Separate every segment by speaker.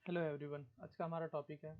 Speaker 1: Hello everyone. आज का हमारा टॉपिक है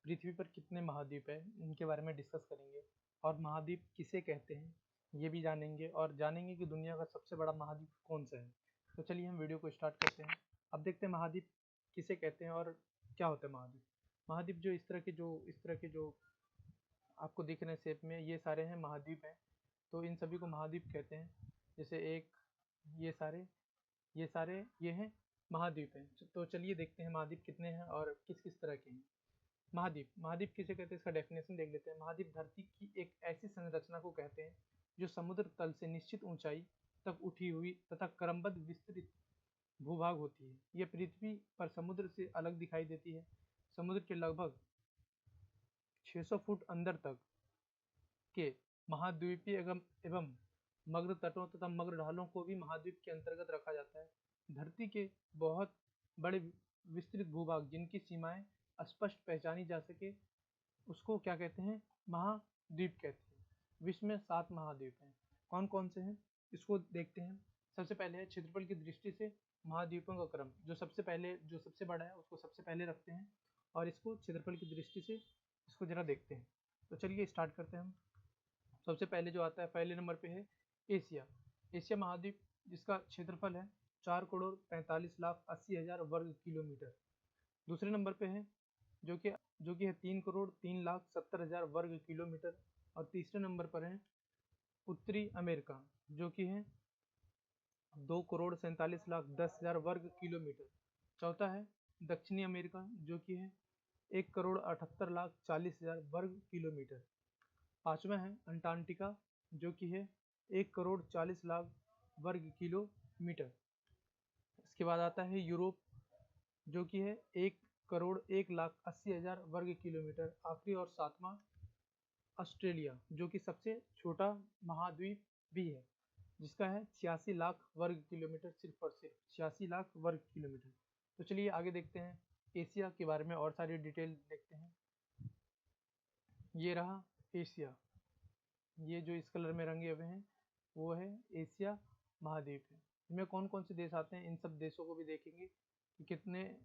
Speaker 1: पृथ्वी पर कितने महाद्वीप हैं, इनके बारे में डिस्कस करेंगे। और महाद्वीप किसे कहते हैं ये भी जानेंगे, और जानेंगे कि दुनिया का सबसे बड़ा महाद्वीप कौन सा है। तो चलिए हम वीडियो को स्टार्ट करते हैं। अब देखते हैं महाद्वीप किसे कहते हैं और क्या होता है महाद्वीप। महाद्वीप जो इस तरह के जो आपको दिख रहे हैं शेप में, ये सारे हैं महाद्वीप हैं। तो इन सभी को महाद्वीप कहते हैं। जैसे एक ये सारे ये हैं महाद्वीप हैं। तो चलिए देखते हैं महाद्वीप कितने हैं और किस किस तरह के हैं। महाद्वीप महाद्वीप किसे कहते हैं, इसका डेफिनेशन देख लेते हैं। महाद्वीप धरती की एक ऐसी संरचना को कहते हैं जो समुद्र तल से निश्चित ऊंचाई तक उठी हुई तथा क्रमबद्ध विस्तृत भूभाग होती है। यह पृथ्वी पर समुद्र से अलग दिखाई देती है। समुद्र के लगभग 600 फुट अंदर तक के महाद्वीपीय एवं मग्र तटों तथा मग्र ढालों को भी महाद्वीप के अंतर्गत रखा जाता है। धरती के बहुत बड़े विस्तृत भूभाग जिनकी सीमाएं स्पष्ट पहचानी जा सके, उसको क्या कहते हैं, महाद्वीप कहते हैं। विश्व में 7 महाद्वीप हैं। कौन कौन से हैं इसको देखते हैं। सबसे पहले है क्षेत्रफल की दृष्टि से महाद्वीपों का क्रम। जो सबसे बड़ा है उसको सबसे पहले रखते हैं, और इसको क्षेत्रफल की दृष्टि से इसको जरा देखते हैं। तो चलिए स्टार्ट करते हैं हम। सबसे पहले जो आता है, पहले नंबर पे है एशिया। एशिया महाद्वीप, जिसका क्षेत्रफल है 4,45,80,000 वर्ग किलोमीटर। दूसरे नंबर पे है जो कि है 3,03,70,000 वर्ग किलोमीटर। और तीसरे नंबर पर है उत्तरी अमेरिका, जो कि है 2,47,10,000 वर्ग किलोमीटर। चौथा है दक्षिणी अमेरिका, जो कि है 1,78,40,000 वर्ग किलोमीटर। पांचवा है अंटार्कटिका, जो कि है 1,40,00,000 वर्ग किलोमीटर। इसके बाद आता है यूरोप, जो कि है 1,01,80,000 वर्ग किलोमीटर। आखिरी और सातवां ऑस्ट्रेलिया, जो कि सबसे छोटा महाद्वीप भी है, जिसका है 86 लाख वर्ग किलोमीटर, सिर्फ और सिर्फ 86 लाख वर्ग किलोमीटर। तो चलिए आगे देखते हैं, एशिया के बारे में और सारी डिटेल देखते हैं। ये रहा एशिया, ये जो इस कलर में रंगे हुए हैं वो है एशिया महाद्वीप है। इनमें कौन कौन से देश आते हैं, इन सब देशों को भी देखेंगे कि कितने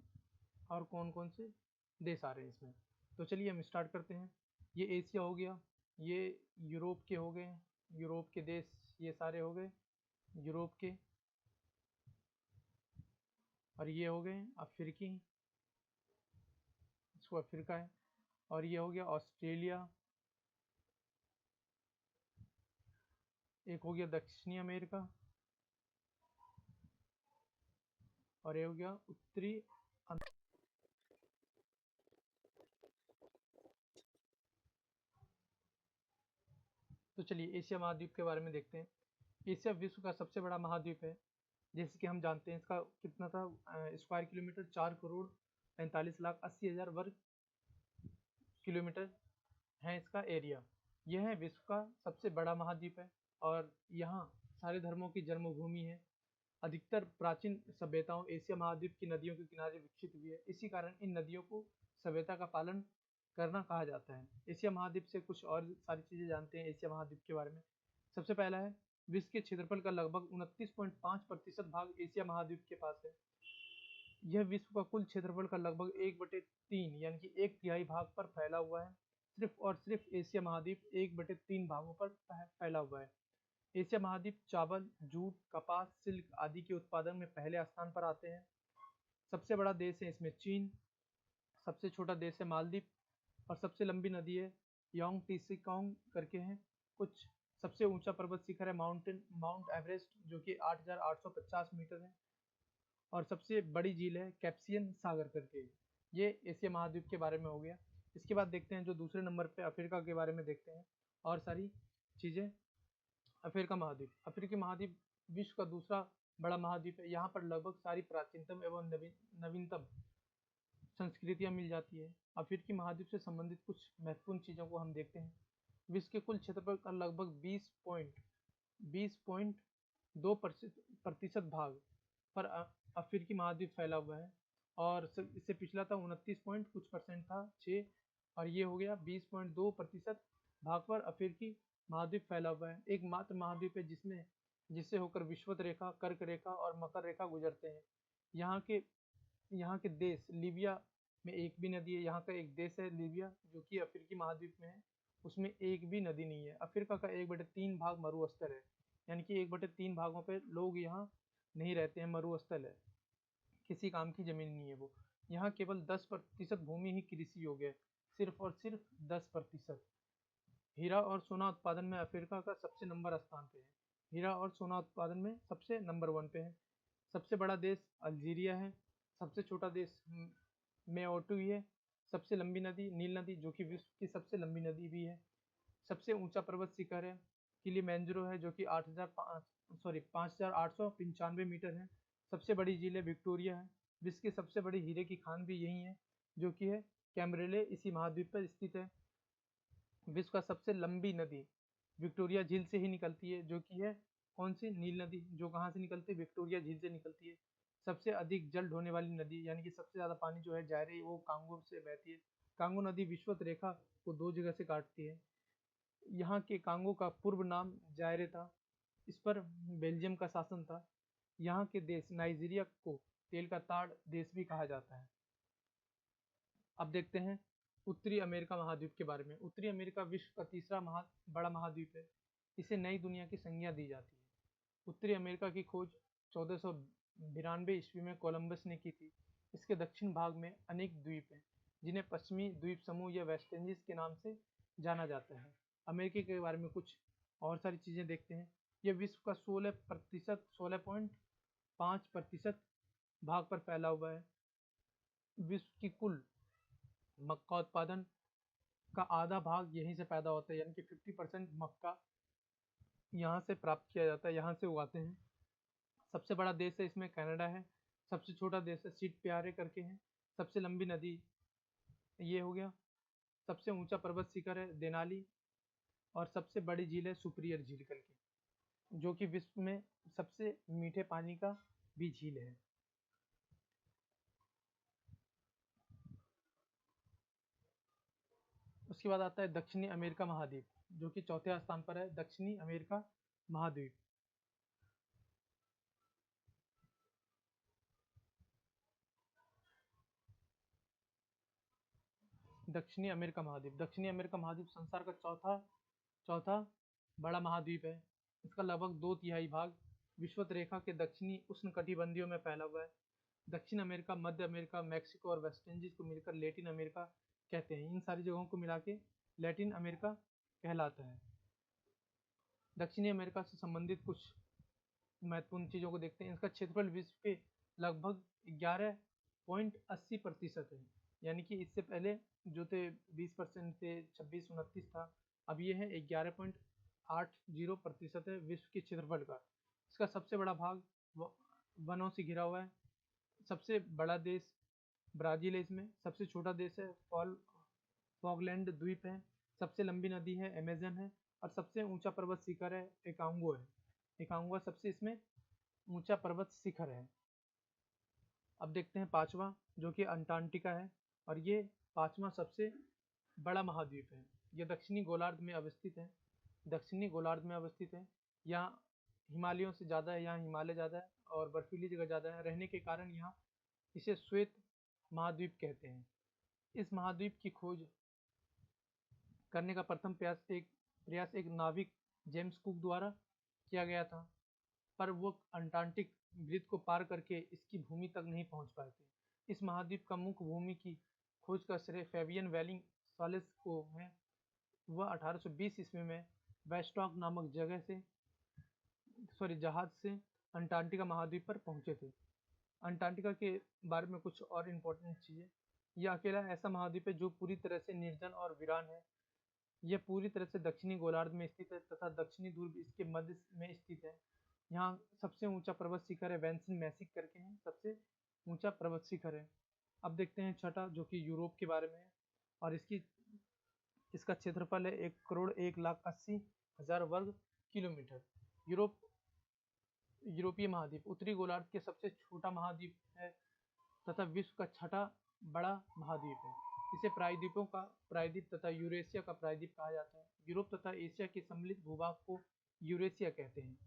Speaker 1: और कौन कौन से देश आ रहे हैं इसमें। तो चलिए हम स्टार्ट करते हैं। ये एशिया हो गया, ये यूरोप के हो गए, यूरोप के देश ये सारे हो गए यूरोप के। और ये हो गए अफ्रीकी, इसको अफ्रीका है। और ये हो गया ऑस्ट्रेलिया, एक हो गया दक्षिणी अमेरिका, और ये हो गया उत्तरी तो चलिए एशिया महाद्वीप के बारे में देखते हैं। एशिया विश्व का सबसे बड़ा महाद्वीप है। जैसे कि हम जानते हैं, इसका कितना था स्क्वायर किलोमीटर, 4,45,80,000 वर्ग किलोमीटर है इसका एरिया। यह है विश्व का सबसे बड़ा महाद्वीप है, और यहाँ सारे धर्मों की जन्मभूमि है। अधिकतर प्राचीन सभ्यताओं एशिया महाद्वीप की नदियों के किनारे विकसित हुई है। इसी कारण इन नदियों को सभ्यता का पालन करना कहा जाता है। एशिया महाद्वीप से कुछ और सारी चीजें जानते हैं एशिया महाद्वीप के बारे में। सबसे पहला है, विश्व के क्षेत्रफल का लगभग 29.5% भाग एशिया महाद्वीप के पास है। यह विश्व का कुल क्षेत्रफल का लगभग 1/3 यानी कि 1/3 भाग पर फैला हुआ है। सिर्फ और सिर्फ एशिया महाद्वीप 1/3 भागों पर फैला हुआ है। एशिया महाद्वीप चावल, जूट, कपास, सिल्क आदि के उत्पादन में पहले स्थान पर आते हैं। सबसे बड़ा देश है इसमें चीन, सबसे छोटा देश है मालदीव, और सबसे लंबी नदी है योंग टीसिकांग करके है। कुछ सबसे ऊंचा पर्वत शिखर है माउंट एवरेस्ट, जो कि 8,850 मीटर है। और सबसे बड़ी झील है कैप्सियन सागर करके। ये एशिया महाद्वीप के बारे में हो गया। इसके बाद देखते हैं जो दूसरे नंबर पे अफ्रीका के बारे में देखते हैं और सारी चीज़ें। अफ्रीका महाद्वीप, अफ्रीकी महाद्वीप विश्व का दूसरा बड़ा महाद्वीप है। यहाँ पर लगभग सारी प्राचीनतम एवं नवीनतम संस्कृतियाँ मिल जाती है। अफ्रीकी महाद्वीप से संबंधित कुछ महत्वपूर्ण चीज़ों को हम देखते हैं। विश्व के कुल क्षेत्रफल का लगभग 20.2 प्रतिशत भाग पर अफ्रीकी महाद्वीप फैला हुआ है। और इससे पिछला था 29 पॉइंट कुछ परसेंट था 6, और ये हो गया 20.2% भाग पर अफ्रीकी महाद्वीप फैला हुआ है। एकमात्र महाद्वीप है जिससे होकर विषुवत रेखा, कर्क रेखा और मकर रेखा गुजरते हैं। यहाँ के यहाँ के देश लीबिया में एक भी नदी है। यहाँ का एक देश है लीबिया, जो कि अफ्रीकी महाद्वीप में है, उसमें एक भी नदी नहीं है। अफ्रीका का 1/3 भाग मरुस्थल है, यानी कि 1/3 भागों पे लोग यहाँ नहीं रहते हैं, मरुस्थल है, किसी काम की जमीन नहीं है वो। यहाँ केवल 10% भूमि ही कृषि योग्य है, सिर्फ और सिर्फ 10%। हीरा और सोना उत्पादन में अफ्रीका का सबसे नंबर स्थान पे है। हीरा और सोना उत्पादन में सबसे नंबर 1 पे है। सबसे बड़ा देश अल्जीरिया है। सबसे छोटा देश मेओटू है। सबसे लंबी नदी नील नदी, जो कि विश्व की सबसे लंबी नदी भी है। सबसे ऊंचा पर्वत शिखर है किलिमंजारो है, जो कि 5,895 मीटर है। सबसे बड़ी झील है विक्टोरिया है। विश्व की सबसे बड़ी हीरे की खान भी यही है, जो कि है कैमरेले, इसी महाद्वीप पर स्थित है। विश्व का सबसे लंबी नदी विक्टोरिया झील से ही निकलती है, जो कि है कौन सी, नील नदी, जो कहाँ से निकलती है, विक्टोरिया झील से निकलती है। सबसे अधिक जल ढोने वाली नदी, यानी कि सबसे ज़्यादा पानी जो है जायरे, वो कांगो से बहती है। कांगो नदी विषुवत रेखा को 2 जगह से काटती है। यहाँ के कांगो का पूर्व नाम जायरे था। इस पर बेल्जियम का शासन था। यहाँ के देश नाइजीरिया को तेल का ताड़ देश भी कहा जाता है। अब देखते हैं उत्तरी अमेरिका महाद्वीप के बारे में। उत्तरी अमेरिका विश्व का तीसरा बड़ा महाद्वीप है। इसे नई दुनिया की संज्ञा दी जाती है। उत्तरी अमेरिका की खोज 1492 ईस्वी में कोलंबस ने की थी। इसके दक्षिण भाग में अनेक द्वीप हैं, जिन्हें पश्चिमी द्वीप समूह या वेस्ट इंडीज के नाम से जाना जाता है। अमेरिका के बारे में कुछ और सारी चीज़ें देखते हैं। यह विश्व का 16.5% भाग पर फैला हुआ है। विश्व की कुल मक्का उत्पादन का आधा भाग यहीं से पैदा होता है, यानी कि 50% मक्का यहाँ से प्राप्त किया जाता है, यहाँ से उगाते हैं। सबसे बड़ा देश है इसमें कनाडा है। सबसे छोटा देश है सीट प्यारे करके है। सबसे लंबी नदी ये हो गया। सबसे ऊंचा पर्वत शिखर है देनाली, और सबसे बड़ी झील है सुपीरियर झील करके, जो कि विश्व में सबसे मीठे पानी का भी झील है। उसके बाद आता है दक्षिणी अमेरिका महाद्वीप, जो कि चौथे स्थान पर है, दक्षिणी अमेरिका महाद्वीप। दक्षिणी अमेरिका महाद्वीप, दक्षिणी अमेरिका महाद्वीप संसार का चौथा चौथा बड़ा महाद्वीप है। इसका लगभग 2/3 भाग विषुवत रेखा के दक्षिणी उष्णकटिबंधीय में फैला हुआ है। दक्षिण अमेरिका, मध्य अमेरिका, मैक्सिको और वेस्ट इंडीज को मिलकर लैटिन अमेरिका कहते हैं। इन सारी जगहों को मिला के लैटिन अमेरिका कहलाता है। दक्षिणी अमेरिका से संबंधित कुछ महत्वपूर्ण चीज़ों को देखते हैं। इसका क्षेत्रफल विश्व के लगभग 11.80% है, यानी कि इससे पहले जो थे 20% थे, 26-29 था, अब ये है 11.80% है विश्व के क्षेत्रफल का। इसका सबसे बड़ा भाग वनों से घिरा हुआ है। सबसे बड़ा देश ब्राज़ील है इसमें। सबसे छोटा देश है फॉकलैंड द्वीप है। सबसे लंबी नदी है अमेजन है, और सबसे ऊंचा पर्वत शिखर है एकांगो है। एकांगो सबसे इसमें ऊंचा पर्वत शिखर है। अब देखते हैं पांचवा, जो कि अंटार्कटिका है, और ये पांचवा सबसे बड़ा महाद्वीप है। यह दक्षिणी गोलार्ध में अवस्थित है। दक्षिणी गोलार्ध में अवस्थित है। यहाँ हिमालयों से ज़्यादा है, यहाँ हिमालय ज़्यादा है और बर्फीली जगह ज़्यादा है। रहने के कारण यहाँ इसे श्वेत महाद्वीप कहते हैं। इस महाद्वीप की खोज करने का प्रथम प्रयास एक नाविक जेम्स कुक द्वारा किया गया था, पर वो अंटार्कटिक वृत्त को पार करके इसकी भूमि तक नहीं पहुंच पाए थे। इस महाद्वीप का मुख्य भूमि की खोज का श्रेय फेबियन वेलिंग सॉलिस को है। वह 1820 ईस्वी में वेस्टॉक नामक जहाज से अंटार्कटिका महाद्वीप पर पहुंचे थे। अंटार्कटिका के बारे में कुछ और इम्पोर्टेंट चीज़ें। यह अकेला ऐसा महाद्वीप है जो पूरी तरह से निर्जन और वीरान है। यह पूरी तरह से दक्षिणी गोलार्ध में स्थित है तथा दक्षिणी ध्रुव इसके मध्य में स्थित है। यहाँ सबसे ऊंचा पर्वत शिखर है वेंसन मैसिक करके है, सबसे ऊंचा पर्वत शिखर है। अब देखते हैं छठा, जो कि यूरोप के बारे में है, और इसका क्षेत्रफल है 1,01,80,000 वर्ग किलोमीटर। यूरोपीय महाद्वीप उत्तरी गोलार्ध के सबसे छोटा महाद्वीप है तथा विश्व का छठा बड़ा महाद्वीप है। इसे प्रायद्वीप तथा यूरेशिया का प्रायद्वीप कहा जाता है। यूरोप तथा एशिया के सम्मिलित भूभाग को यूरेशिया कहते हैं।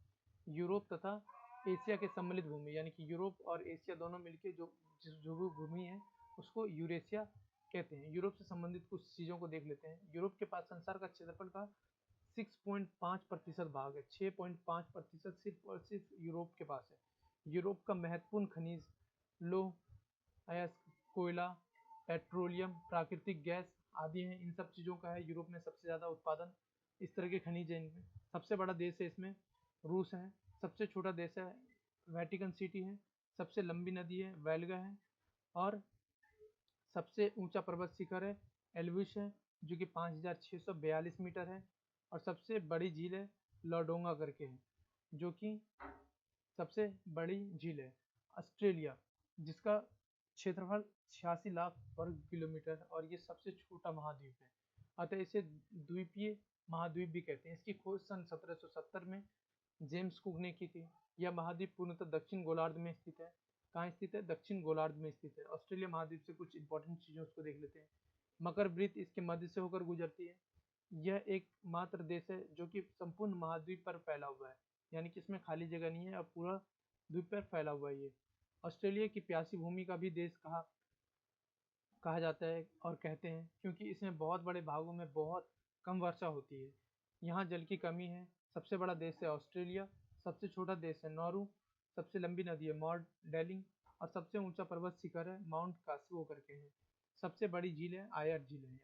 Speaker 1: यूरोप तथा एशिया के सम्मिलित भूमि, यानी कि यूरोप और एशिया दोनों मिलकर जो भी भूमि है उसको यूरेशिया कहते हैं। यूरोप से संबंधित कुछ चीज़ों को देख लेते हैं। यूरोप के पास संसार का क्षेत्रफल का 6.5% भाग है। 6.5% सिर्फ और सिर्फ यूरोप के पास है। यूरोप का महत्वपूर्ण खनिज लौह, अयस्क, कोयला, पेट्रोलियम, प्राकृतिक गैस आदि हैं। इन सब चीज़ों का है यूरोप में सबसे ज़्यादा उत्पादन। इस तरह के खनिज हैं इनमें। सबसे बड़ा देश है इसमें रूस है। सबसे छोटा देश है वेटिकन सिटी है। सबसे लंबी नदी है वेल्गा है। और सबसे ऊंचा पर्वत शिखर है एल्ब्रुस है, जो कि 5,642 मीटर है। और सबसे बड़ी झील है लडोंगा करके है, जो कि सबसे बड़ी झील है। ऑस्ट्रेलिया, जिसका क्षेत्रफल 86 लाख वर्ग किलोमीटर और ये सबसे छोटा महाद्वीप है, अतः इसे द्वीपीय महाद्वीप भी कहते हैं। इसकी खोज सन 1770 में जेम्स कुक ने की थी। यह महाद्वीप पूर्णतः दक्षिण गोलार्ध में स्थित है। कहाँ स्थित है? दक्षिण गोलार्ध में स्थित है। ऑस्ट्रेलिया महाद्वीप से कुछ इंपॉर्टेंट चीज़ों उसको देख लेते हैं। मकर वृत्त इसके मध्य से होकर गुजरती है। यह एकमात्र देश है जो कि संपूर्ण महाद्वीप पर फैला हुआ है, यानी कि इसमें खाली जगह नहीं है और पूरा द्वीप पर फैला हुआ है ये। ऑस्ट्रेलिया की प्यासी भूमि का भी देश कहा कहा जाता है और कहते हैं, क्योंकि इसमें बहुत बड़े भागों में बहुत कम वर्षा होती है। यहाँ जल की कमी है। सबसे बड़ा देश है ऑस्ट्रेलिया। सबसे छोटा देश है नौरू। सबसे लंबी नदी है मॉर्ड डेलिंग। और सबसे ऊंचा पर्वत शिखर है माउंट कास्को करके है। सबसे बड़ी झील है आयर झील है।